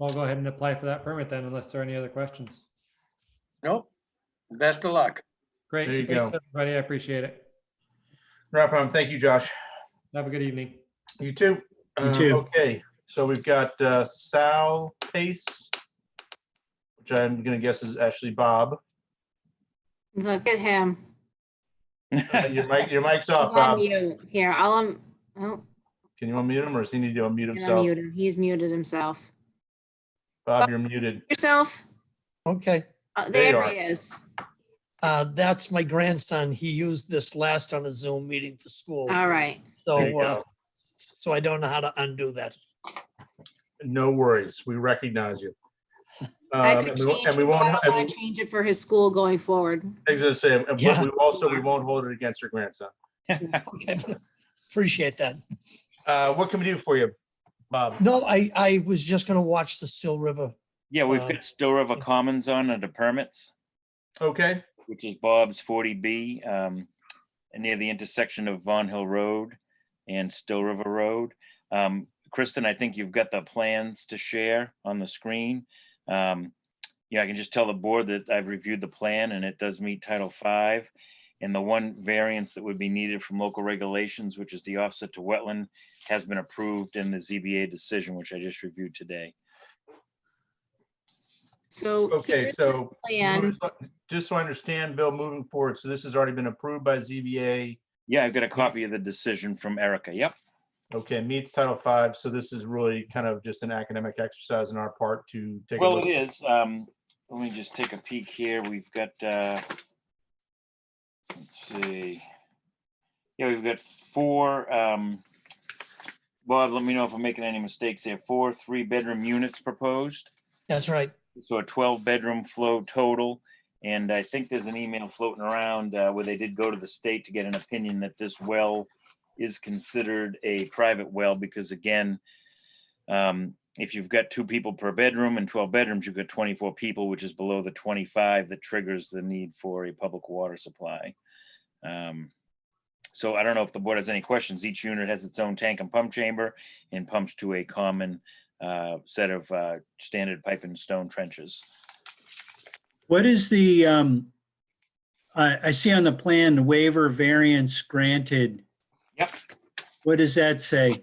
I'll go ahead and apply for that permit then, unless there are any other questions. Nope. Best of luck. Great. There you Thanks, go. everybody. I appreciate it. No problem. Thank you, Josh. Have a good evening. You too. You too. Okay, so we've got Sal Pace, which I'm gonna guess is actually Bob. Look at him. Your mic's He's off, on Bob. mute. Here, oh, Can you unmute him, or does he need to unmute can himself? unmute him. He's muted himself. Bob, you're muted. Yourself. Okay, There you There are. he is. that's my grandson. He used this last on a Zoom meeting for school. All right. There you So, go. so I don't know how to undo that. No worries. We recognize you. I could And change we it, but I won't. don't And want to change it for his school going forward. I was gonna say, and Yeah. we won't hold it against your grandson. Okay, appreciate that. What can we do for you, Bob? No, I was just gonna watch the Still River. Yeah, we've Uh, got Still River Commons on under permits, Okay, which is Bob's 40B, near the intersection of Von Hill Road and Still River Road. Kristen, I think you've got the plans to share on the screen. Yeah, I can just tell the board that I've reviewed the plan and it does meet Title V. And the one variance that would be needed from local regulations, which is the offset to wetland, has been approved in the ZBA decision, which I just reviewed today. So okay, here's so the plan. just so I understand, Bill, moving forward, so this has already been approved by ZBA. Yeah, I've got a copy of the decision from Erica. Yep. Okay, meets Title V, so this is really kind of just an academic exercise on our part to take a Well, look. it is. Let me just take a peek here. We've got, let's see. Yeah, we've got four, Bob, let me know if I'm making any mistakes here. 4 3-bedroom units proposed. That's right. So a 12-bedroom flow total. And I think there's an email floating around where they did go to the state to get an opinion that this well is considered a private well, because again, if you've got 2 people per bedroom and 12 bedrooms, you've got 24 people, which is below the 25 that triggers the need for a public water supply. So I don't know if the board has any questions. Each unit has its own tank and pump chamber and pumps to a common set of standard pipe and stone trenches. What is the, I see on the plan, the waiver variance granted. Yep. What does that say?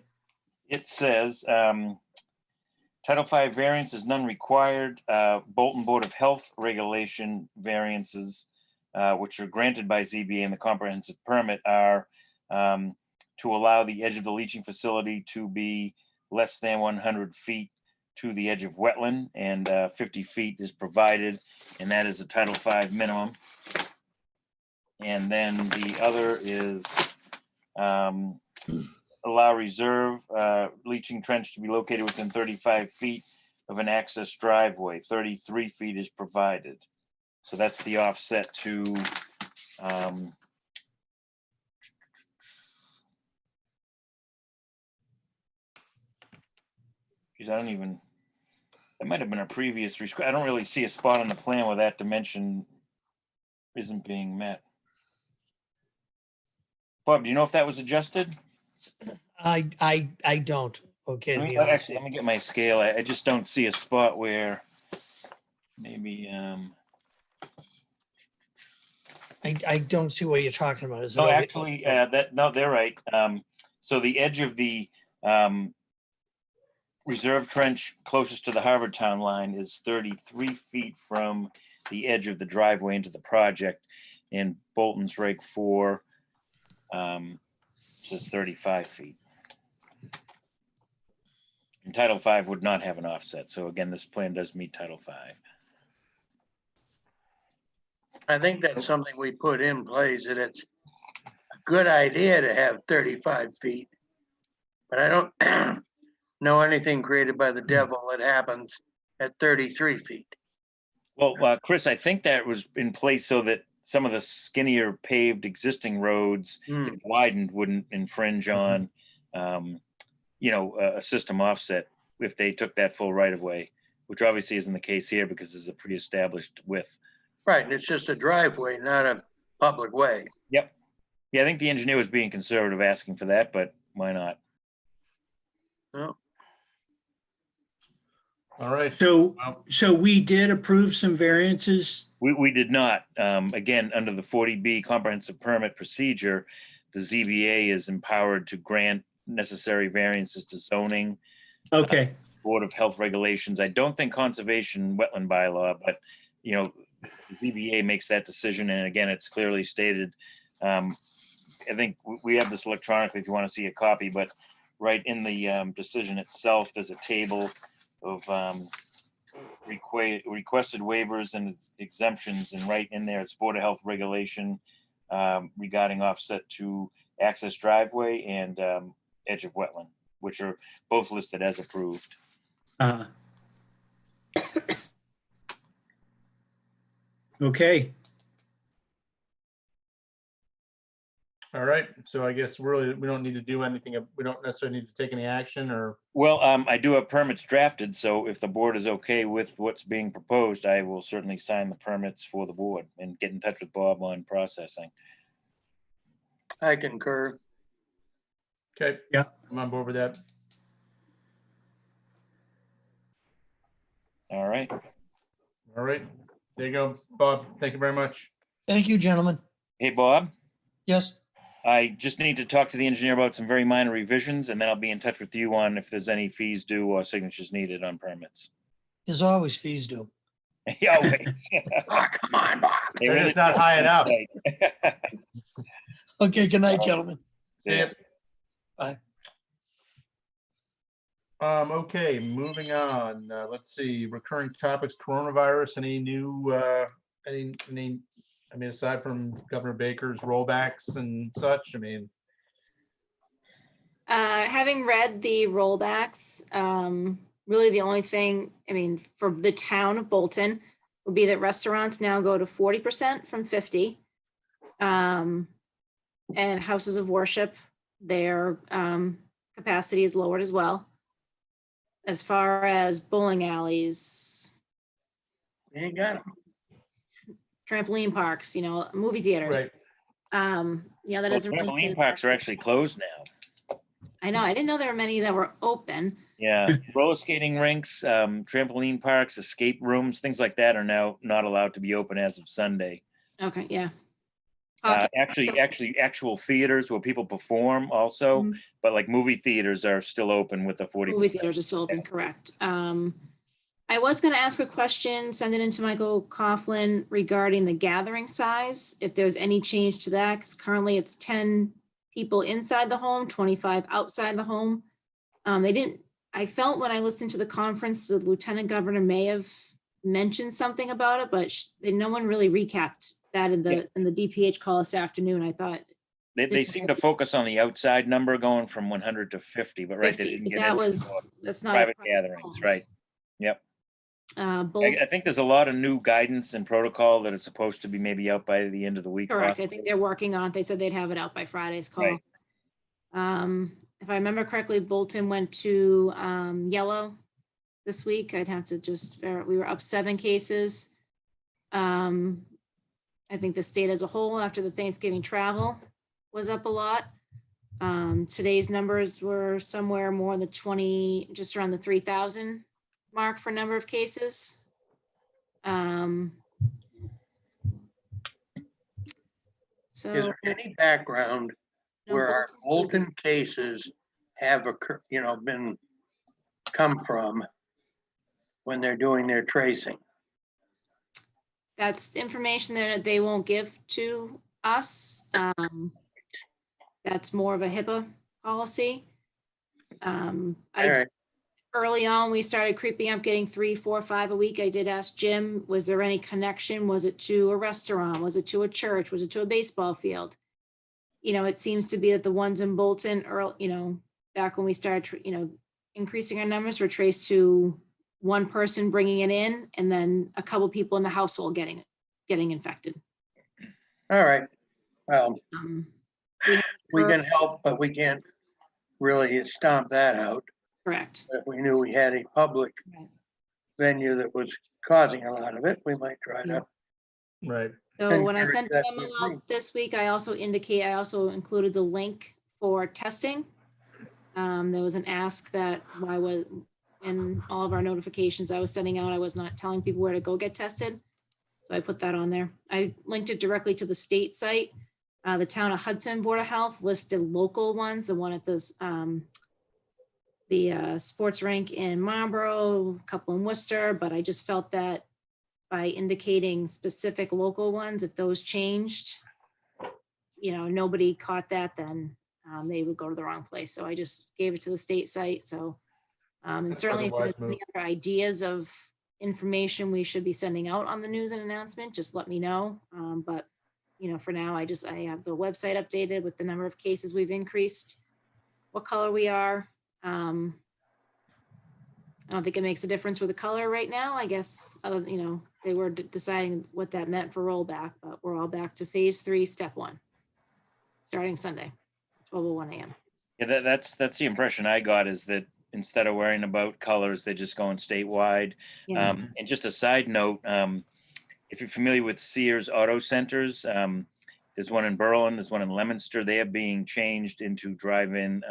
It says, Title V variance is none required. Bolton Board of Health regulation variances, which are granted by ZBA in the comprehensive permit, are to allow the edge of the leaching facility to be less than 100 feet to the edge of wetland, and 50 feet is provided, and that is a Title V minimum. And then the other is allow reserve leaching trench to be located within 35 feet of an access driveway. 33 feet is provided. So that's the offset to geez, I don't even, that might have been a previous, I don't really see a spot on the plan where that dimension isn't being met. Bob, do you know if that was adjusted? I don't, okay, to be honest. Actually, let me get my scale. I just don't see a spot where maybe, I don't see what you're talking about. Is it no, over- actually, no, they're right. So the edge of the reserve trench closest to the Harvard Town line is 33 feet from the edge of the driveway into the project, and Bolton's Reg 4 says 35 feet. And Title V would not have an offset. So again, this plan does meet Title V. I think that's something we put in place, that it's a good idea to have 35 feet. But I don't know anything created by the devil that happens at 33 feet. Well, Chris, I think that was in place so that some of the skinnier paved existing roads, if widened, wouldn't infringe on, a system offset if they took that full right of way, which obviously isn't the case here because it's a pre-established width. Right, and it's just a driveway, not a public way. Yep. Yeah, I think the engineer was being conservative asking for that, but why not? Well, All right. So, Well, so we did approve some variances. We did not. Again, under the 40B comprehensive permit procedure, the ZBA is empowered to grant necessary variances to zoning, Okay, Board of Health regulations. I don't think conservation wetland bylaw, but, you know, the ZBA makes that decision. And again, it's clearly stated. I think we have this electronically if you want to see a copy, but right in the decision itself, there's a table of requested waivers and exemptions, and right in there, it's Board of Health regulation regarding offset to access driveway and edge of wetland, which are both listed as approved. okay. all right. So I guess really, we don't need to do anything. We don't necessarily need to take any action or, Well, I do have permits drafted, so if the board is okay with what's being proposed, I will certainly sign the permits for the board and get in touch with Bob on processing. I concur. okay. Yeah. I'm on board with that. All right. All right. There you go, Bob. Thank you very much. Thank you, gentlemen. Hey, Bob, Yes, I just need to talk to the engineer about some very minor revisions, and then I'll be in touch with you on if there's any fees due or signatures needed on permits. there's always fees due. Yeah, wait. Oh, come on, Bob. They're They're just not high enough. Okay, good night, gentlemen. Yeah. Bye. Okay, moving on. Let's see, recurring topics, coronavirus, any new, I mean, aside from Governor Baker's rollbacks and such, I mean, Having read the rollbacks, really the only thing, I mean, for the town of Bolton would be that restaurants now go to 40% from 50. And houses of worship, their capacity is lowered as well. As far as bowling alleys, You ain't got 'em. trampoline parks, movie theaters. right, Yeah, that Well, doesn't really. trampoline parks are actually closed now. I know, I didn't know there were many that were open. Yeah, roller skating rinks, trampoline parks, escape rooms, things like that are now not allowed to be open as of Sunday. Okay, yeah. Actual theaters where people perform also, Mhm. but like movie theaters are still open with the 40%. Movie theaters are still open, correct. I was gonna ask a question, send it into Michael Coughlin regarding the gathering size, if there's any change to that, because currently it's 10 people inside the home, 25 outside the home. I felt when I listened to the conference, the Lieutenant Governor may have mentioned something about it, but no one really recapped that in the DPH call this afternoon. I thought They seem to focus on the outside number going from 100 to 50, but right, they 50, didn't but get that into was, that's not. private gatherings, right? Yep. Both, I think there's a lot of new guidance and protocol that is supposed to be maybe out by the end of the week. correct. I think they're working on it. They said they'd have it out by Friday's call. Right. If I remember correctly, Bolton went to yellow this week. I'd have to we were up 7 cases. I think the state as a whole, after the Thanksgiving travel, was up a lot. Today's numbers were somewhere more in the 20, just around the 3,000 mark for number of cases. Is So. there any background no, where our Bolton's still- Bolton cases have come from when they're doing their tracing? That's information that they won't give to us. That's more of a HIPAA policy. All right, Early on, we started creeping up, getting 3, 4, 5 a week. I did ask Jim, was there any connection? Was it to a restaurant? Was it to a church? Was it to a baseball field? It seems to be that the ones in Bolton, back when we started, increasing our numbers, were traced to one person bringing it in, and then a couple people in the household getting infected. all right. Well, Um, we can help, but we can't really stomp that out. Correct. If we knew we had a public Right. venue that was causing a lot of it, we might try Yeah. to. right. So when I Encourage sent the that to memo agree. out this week, I also included the link for testing. There was an ask that in all of our notifications I was sending out. I was not telling people where to go get tested. So I put that on there. I linked it directly to the state site. The town of Hudson Board of Health listed local ones, the one at this, the sports rink in Marlboro, a couple in Worcester, but I just felt that by indicating specific local ones, if those changed, nobody caught that, then they would go to the wrong place. So I just gave it to the state site. So, and That's certainly if there's otherwise any other ideas of information we should be sending out on the news and announcement, just let me know. But for now, I have the website updated with the number of cases we've increased, what color we are. I don't think it makes a difference with the color right now. I guess, they were deciding what that meant for rollback, but we're all back to phase 3, step 1, starting Sunday, 12:01 a.m. Yeah, that's the impression I got, is that instead of worrying about colors, they're just going statewide. Yeah. And just a side note, if you're familiar with Sears Auto Centers, there's one in Berlin, there's one in Leominster. They are being changed into drive-in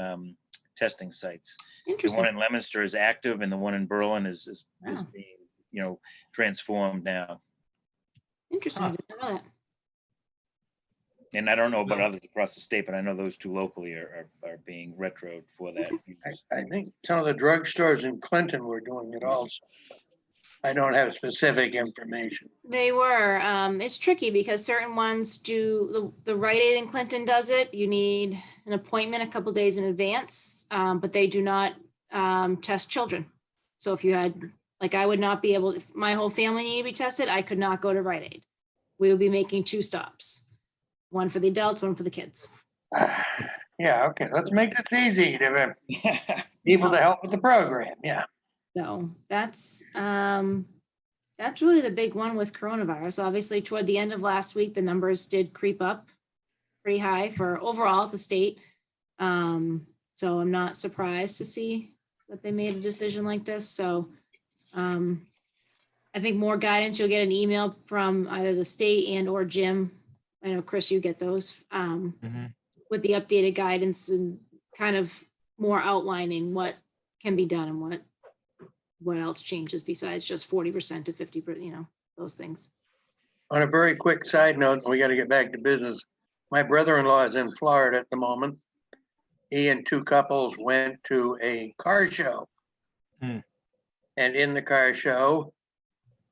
testing sites. The Interesting. one in Leominster is active, and the one in Berlin is Wow. being, transformed now. Interesting. I didn't know that. And I don't know about others across the state, but I know those two locally are being retroed for that. I think some of the drugstores in Clinton were doing it also. I don't have specific information. They were. It's tricky because certain ones do, the Rite Aid in Clinton does it. You need an appointment a couple days in advance, but they do not test children. So if you had, I would not be able, if my whole family needed to be tested, I could not go to Rite Aid. We would be making 2 stops, one for the adults, one for the kids. Yeah, okay, let's make this easy to people to help with the program, yeah. So that's really the big one with coronavirus. Obviously, toward the end of last week, the numbers did creep up pretty high for overall the state. So I'm not surprised to see that they made a decision like this. So I think more guidance, you'll get an email from either the state and or Jim. I know, Chris, you get those with the updated guidance and kind of more outlining what can be done and what else changes besides just 40% to 50%, those things. On a very quick side note, we got to get back to business. My brother-in-law is in Florida at the moment. He and 2 couples went to a car show. And in the car show,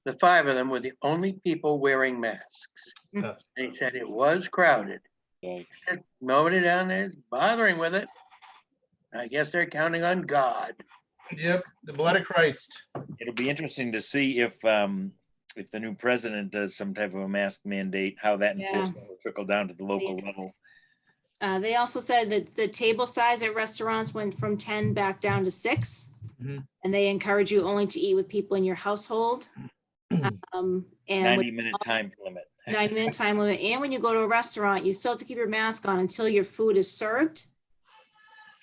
the 5 of them were the only people wearing masks. And he said it was crowded. Yikes. Nobody down there is bothering with it. I guess they're counting on God. Yep, the blood of Christ. It'll be interesting to see if the new president does some type of a mask mandate, how that enforcement will trickle down to the local level. They also said that the table size at restaurants went from 10 back down to 6. And they encourage you only to eat with people in your household. And 90-minute time limit. 90-minute time limit. And when you go to a restaurant, you still have to keep your mask on until your food is served.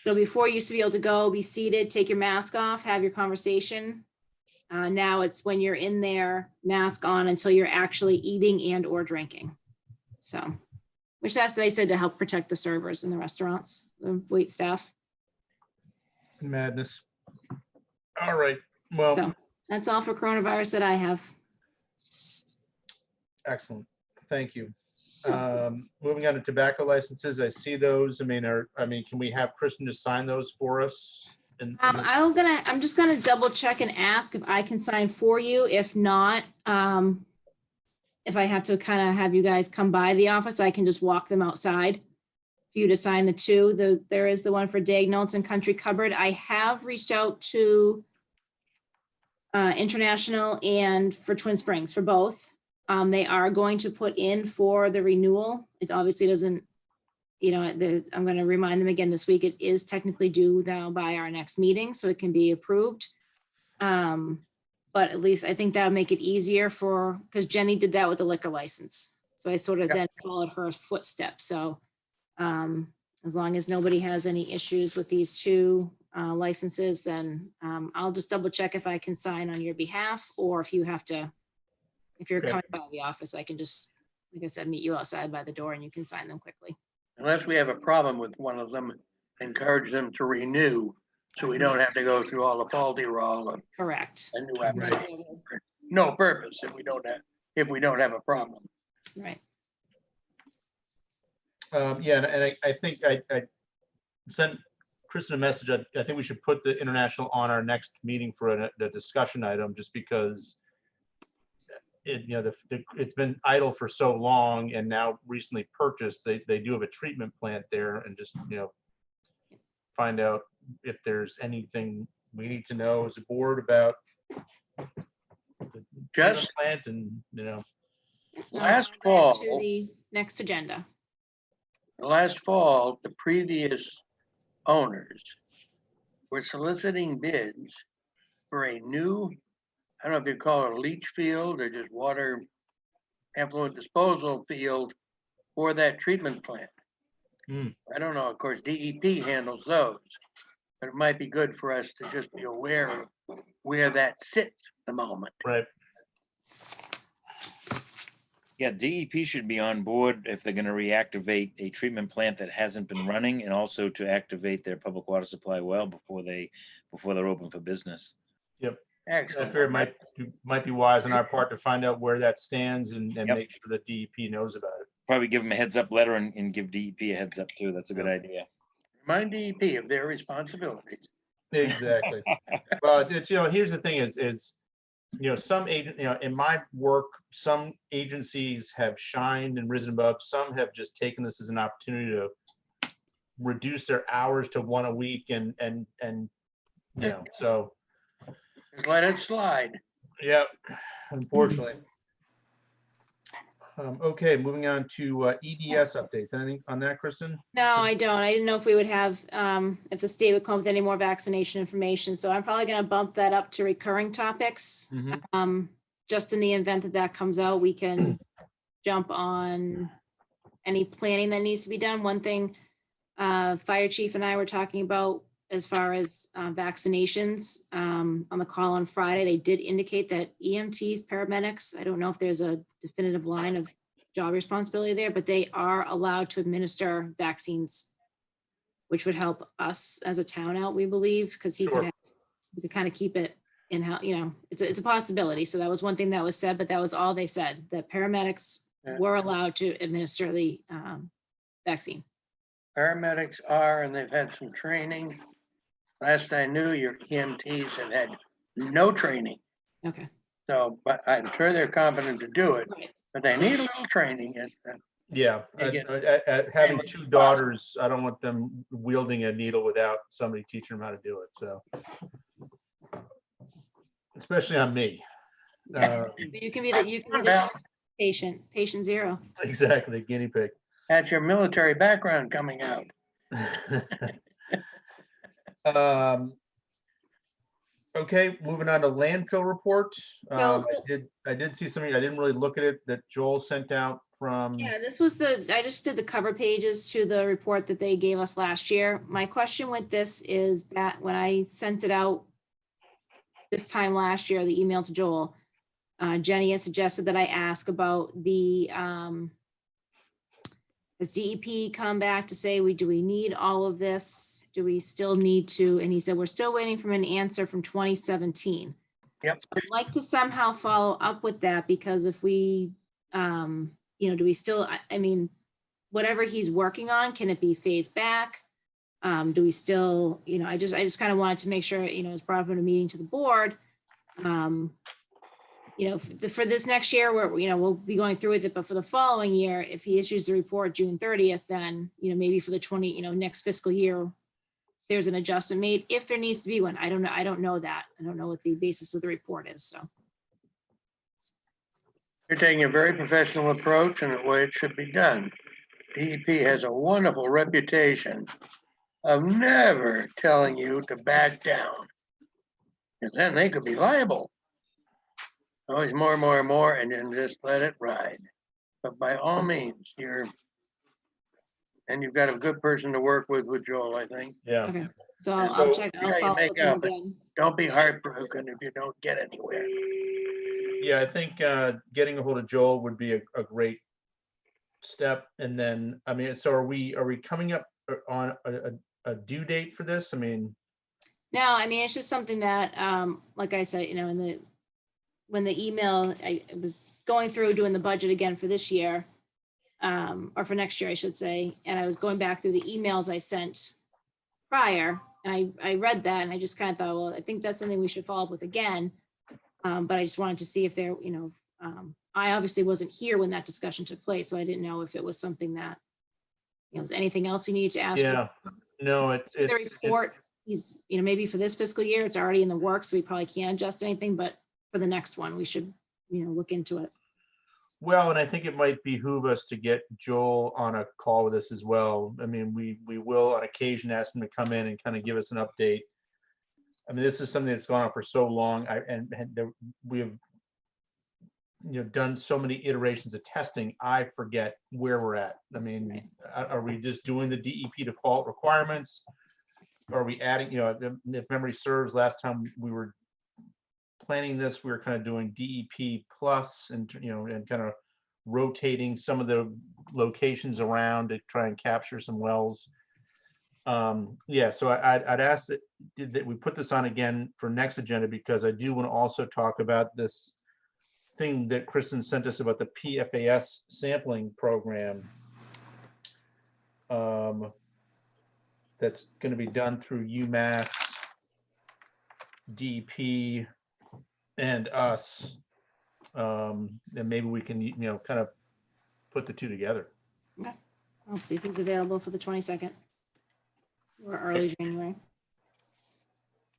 So before you used to be able to go, be seated, take your mask off, have your conversation. Now it's when you're in there, mask on until you're actually eating and or drinking. So, which they said to help protect the servers in the restaurants, the wait staff. Madness. All right, well, So that's all for coronavirus that I have. excellent. Thank you. Moving on to tobacco licenses, I see those. Can we have Kristen just sign those for us? I'm just gonna double check and ask if I can sign for you. If not, if I have to kind of have you guys come by the office, I can just walk them outside for you to sign the 2. There is the one for Dag Notes and Country Cupboard. I have reached out to International and for Twin Springs for both. They are going to put in for the renewal. It obviously doesn't, I'm going to remind them again this week. It is technically due now by our next meeting, so it can be approved. But at least I think that'll make it easier because Jenny did that with the liquor license. So I sort of then followed her footsteps. So as long as nobody has any issues with these 2 licenses, then I'll just double check if I can sign on your behalf, or if you have to. If you're coming by the office, I can just, like I said, meet you outside by the door and you can sign them quickly. Unless we have a problem with one of them, encourage them to renew So we don't have to go through all the faulty roll of Correct. a new application. No purpose if we don't have a problem. Right. Yeah, and I think I sent Kristen a message. I think we should put the international on our next meeting for a discussion item, just because it's been idle for so long, and now recently purchased. They do have a treatment plant there, and just find out if there's anything we need to know as a board about the treatment Just plant, and last To fall, the next agenda. the previous owners were soliciting bids for a new, I don't know if you call it a leach field or just water effluent disposal field for that treatment plant. Hmm. I don't know, of course, DEP handles those, but it might be good for us to just be aware of where that sits at the moment. right. Yeah, DEP should be on board if they're gonna reactivate a treatment plant that hasn't been running, and also to activate their public water supply well before they're open for business. I Excellent. fear it might be wise on our part to find out where that stands and Yep. make sure that DEP knows about it. Probably give them a heads up letter and give DEP a heads up too. That's a good idea. Remind DEP of their responsibilities. Exactly. But it's, here's the thing is, some agent, in my work, some agencies have shined and risen above. Some have just taken this as an opportunity to reduce their hours to 1 a week and so, Just let it slide. yeah, unfortunately. Okay, moving on to EDS updates. Anything on that, Kristen? No, I don't. I didn't know if we would have, if the state would come with any more vaccination information. So I'm probably going to bump that up to recurring topics. Just in the event that that comes out, we can jump on any planning that needs to be done. One thing, Fire Chief and I were talking about as far as vaccinations on the call on Friday, they did indicate that EMTs, paramedics, I don't know if there's a definitive line of job responsibility there, but they are allowed to administer vaccines, which would help us as a town out, we believe, because we could kind of keep it in how, it's a possibility. So that was one thing that was said, but that was all they said, that paramedics were allowed to administer the vaccine. Paramedics are, and they've had some training. Last I knew, your EMTs had no training. Okay. So, but I'm sure they're competent to do it, Right. but they need a little training. Yeah, having 2 daughters, I don't want them wielding a needle without somebody teaching them how to do it. So, especially on me. You can be the patient zero. Exactly, guinea pig. That's your military background coming out. Okay, moving on to landfill report. So- I did see something, I didn't really look at it, that Joel sent out from, Yeah, this was I just did the cover pages to the report that they gave us last year. My question with this is that when I sent it out this time last year, the email to Joel, Jenny has suggested that I ask about the, has DEP come back to say, do we need all of this? Do we still need to? And he said, we're still waiting for an answer from 2017. Yep. So I'd like to somehow follow up with that, because if we, do we still, I mean, whatever he's working on, can it be phased back? Do we still, I just kind of wanted to make sure, it's brought up in a meeting to the board. For this next year, we'll be going through with it, but for the following year, if he issues the report June 30th, then, maybe for the next fiscal year, there's an adjustment made, if there needs to be one. I don't know. I don't know that. I don't know what the basis of the report is, so. You're taking a very professional approach and the way it should be done. DEP has a wonderful reputation of never telling you to back down, because then they could be liable. Always more and more, and then just let it ride. But by all means, you've got a good person to work with Joel, I think. yeah. Okay. So I'll check. Yeah, I'll you follow up make with him up. again. Don't be heartbroken if you don't get anywhere. Yeah, I think getting a hold of Joel would be a great step. And then, I mean, so are we coming up on a due date for this? I mean, No, I mean, it's just something that, like I said, when the email, I was going through doing the budget again for this year, or for next year, I should say, and I was going back through the emails I sent prior, and I read that, and I just kind of thought, well, I think that's something we should follow up with again. But I just wanted to see if there, I obviously wasn't here when that discussion took place, so I didn't know if it was something that, is anything else you need to ask? Yeah, no, The report, he's, maybe for this fiscal year, it's already in the works, so we probably can't adjust anything, but for the next one, we should, look into it. well, and I think it might behoove us to get Joel on a call with us as well. I mean, we will on occasion ask him to come in and kind of give us an update. I mean, this is something that's gone on for so long. We have, done so many iterations of testing, I forget where we're at. I mean, are we just doing the DEP default requirements? Are we adding, if memory serves, last time we were planning this, we were kind of doing DEP plus and, and kind of rotating some of the locations around to try and capture some wells. Yeah, so I'd ask that we put this on again for next agenda, because I do want to also talk about this thing that Kristen sent us about the PFAS sampling program. That's going to be done through UMass, DEP, and us. And maybe we can, kind of put the two together. Okay, I'll see if he's available for the 22nd or early January.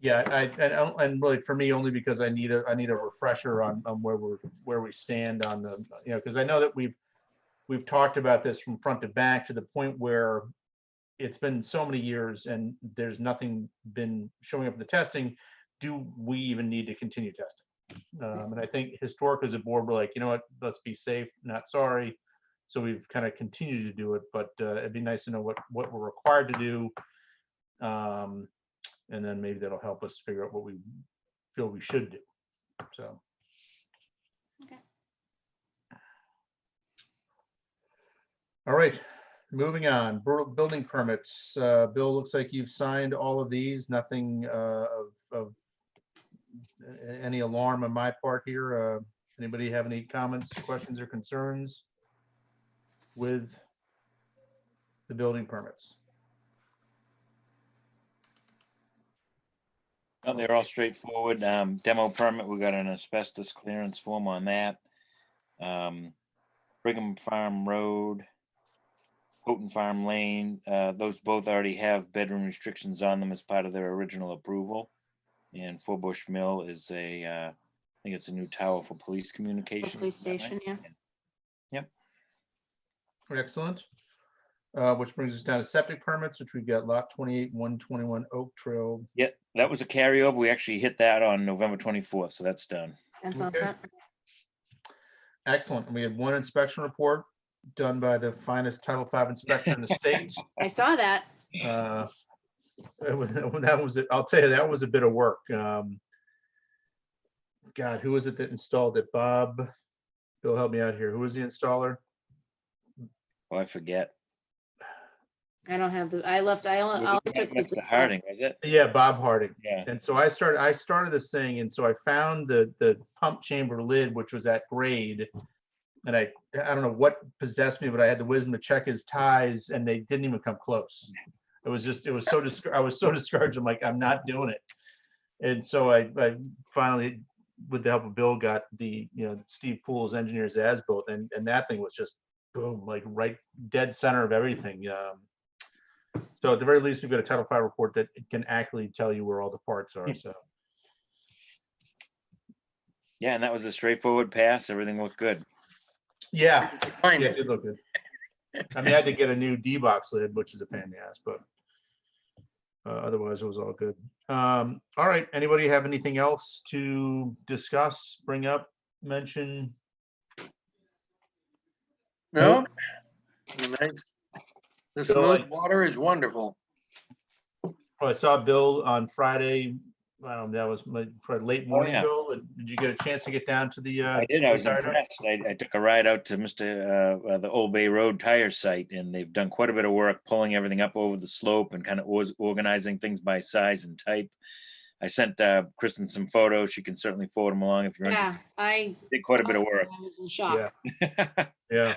Yeah, and really for me, only because I need a refresher on where we stand on the, because I know that we've talked about this from front to back to the point where it's been so many years and there's nothing been showing up in the testing. Do we even need to continue testing? And I think historically as a board, we're like, you know what, let's be safe, not sorry. So we've kind of continued to do it, but it'd be nice to know what we're required to do. And then maybe that'll help us figure out what we feel we should do. So. Okay. All right, moving on. Building permits. Bill, looks like you've signed all of these. Nothing of any alarm on my part here. Anybody have any comments, questions, or concerns with the building permits? Oh, they're all straightforward. Demo permit, we got an asbestos clearance form on that. Brigham Farm Road, Houghton Farm Lane, those both already have bedroom restrictions on them as part of their original approval. And Four Bush Mill is I think it's a new tower for police The communication. police station, yeah. Yep. Excellent. Which brings us down to septic permits, which we've got lot 28, 121 Oak Trail. Yep, that was a carryover. We actually hit that on November 24th, so that's done. That's all Okay. set. Excellent. And we had one inspection report done by the finest Title V inspector in the state. I saw that. That was it. I'll tell you, that was a bit of work. God, who was it that installed it? Bob, Bill, help me out here. Who was the installer? Oh, I forget. I don't have the, I left, all I took was Mr. Harding, was it? Yeah, Bob Harding. Yeah. And so I started this thing, and so I found the pump chamber lid, which was at grade. And I don't know what possessed me, but I had the wisdom to check his ties, and they didn't even come close. I was so discouraged. I'm like, I'm not doing it. And so I finally, with the help of Bill, got the, Steve Poole's engineer's as-built, and that thing was just boom, like right dead center of everything. So at the very least, we've got a Title V report that can accurately tell you where all the parts are. So Yeah, and that was a straightforward pass. Everything looked good. yeah, Find yeah, it. it did look good. I mean, I had to get a new D-box lid, which is a pain in the ass, but otherwise it was all good. All right, anybody have anything else to discuss, bring up, mention? No? Nice. The So, smooth water is wonderful. I saw Bill on Friday I don't know, that was probably late morning, yeah. Bill. Did you get a chance to get down to the? I did. I was Lake Ida? impressed. I took a ride out to the Old Bay Road tire site, and they've done quite a bit of work pulling everything up over the slope and kind of organizing things by size and type. I sent Kristen some photos. She can certainly forward them along if you're Yeah, interested. I. Did quite a bit of saw it work. and I was in shock. Yeah,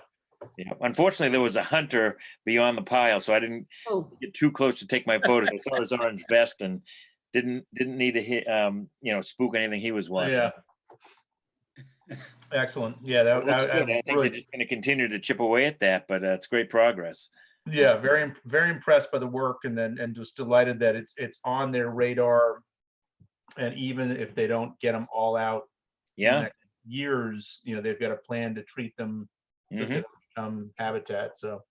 Yeah. Unfortunately, there was a hunter beyond the pile, so I didn't Oh, get too close to take my photos. I saw his orange vest and didn't need to hit spook anything he was watching. yeah. Excellent. Yeah, It looks good. I think really, they're just going to continue to chip away at that, but it's great progress. yeah, very impressed by the work, and just delighted that it's on their radar. And even if they don't get them all out in the Yeah. next years, they've got a plan to treat them so Mhm. they don't become habitat. So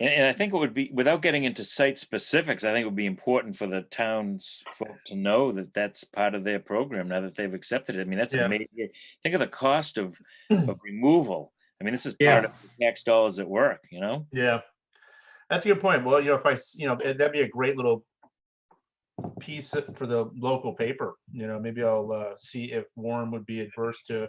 And I think it would be, without getting into site specifics, I think it would be important for the towns folk to know that that's part of their program now that they've accepted it. I mean, that's Yeah. a major, think of the cost of removal. I mean, this is Yeah. part of the tax dollars at work, you know? yeah, that's a good point. Well, that'd be a great little piece for the local paper. Maybe I'll see if Warren would be adverse to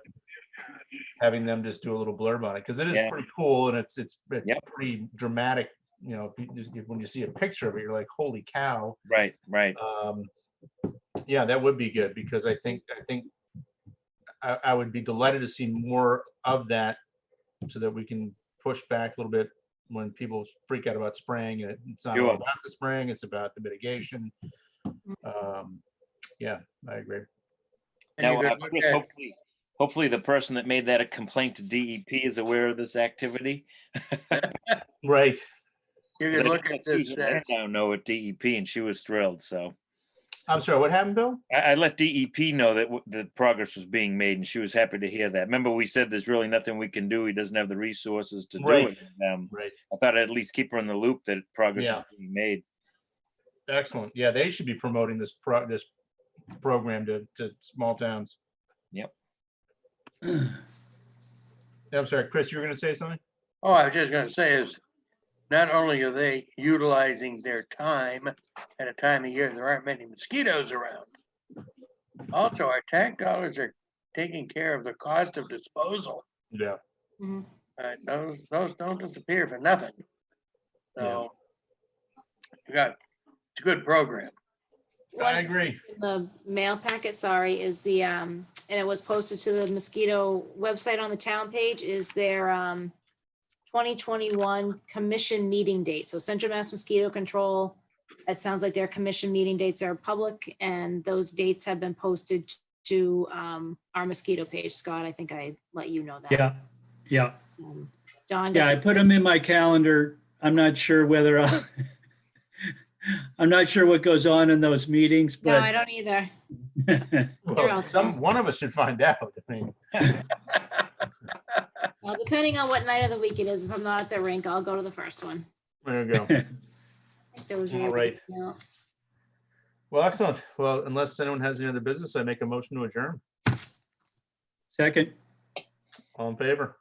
having them just do a little blurb on it, because it is Yeah. pretty cool, and it's Yep. pretty dramatic. When you see a picture of it, you're like, holy cow. Right. Yeah, that would be good, because I think I would be delighted to see more of that, so that we can push back a little bit when people freak out about spraying. It's not all Sure. about the spraying, it's about the mitigation. Yeah, I agree. And you Now, could look Chris, at- hopefully the person that made that a complaint to DEP is aware of this activity. Right. You 'Cause could I look did at let this, Susan Landau know at DEP, and she was thrilled. So I'm sorry, what happened, Bill? I let DEP know that the progress was being made, and she was happy to hear that. Remember, we said there's really nothing we can do. He doesn't have the resources to do Right. it. And, Right. I thought I'd at least keep her in the loop that progress Yeah. is being made. Excellent. Yeah, they should be promoting this program to small towns. Yep. I'm sorry, Chris, you were gonna say something? Oh, I was just gonna say is, not only are they utilizing their time at a time of year, there aren't many mosquitoes around. Also, our tax dollars are taking care of the cost of disposal. Yeah. mhm. Those don't disappear for nothing. So, it's a good program. I One agree. in the mail packet, sorry, is the, and it was posted to the mosquito website on the town page, is their 2021 commission meeting date. So Central Mass Mosquito Control, it sounds like their commission meeting dates are public, and those dates have been posted to our mosquito page. Scott, I think I let you know that. Yeah. John. Yeah, I put them in my calendar. I'm not sure whether I'm not sure what goes on in those meetings, No, I but don't either. Well, out there. one of us should find out. I mean, Well, depending on what night of the week it is, if I'm not at the rink, I'll go to the first one. there you go. I think there was All really right. nothing else. Well, excellent. Well, unless anyone has any other business, I make a motion to adjourn. second, All in favor?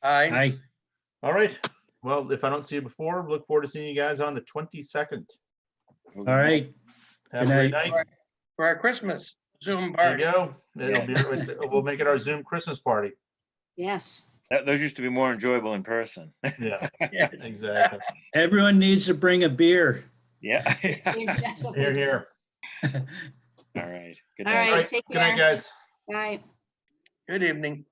I, All right. Well, if I don't see you before, look forward to seeing you guys on the 22nd. all right. Have a Good great night. night. for our Christmas Zoom There you party. go. We'll make it our Zoom Christmas party. Yes. Those used to be more enjoyable in person. Yeah, Yes. exactly. Everyone needs to bring a beer. Yeah. Yes, Here, here. All right. Good All night. All right, right. take Good night, care. guys. Bye. Good evening.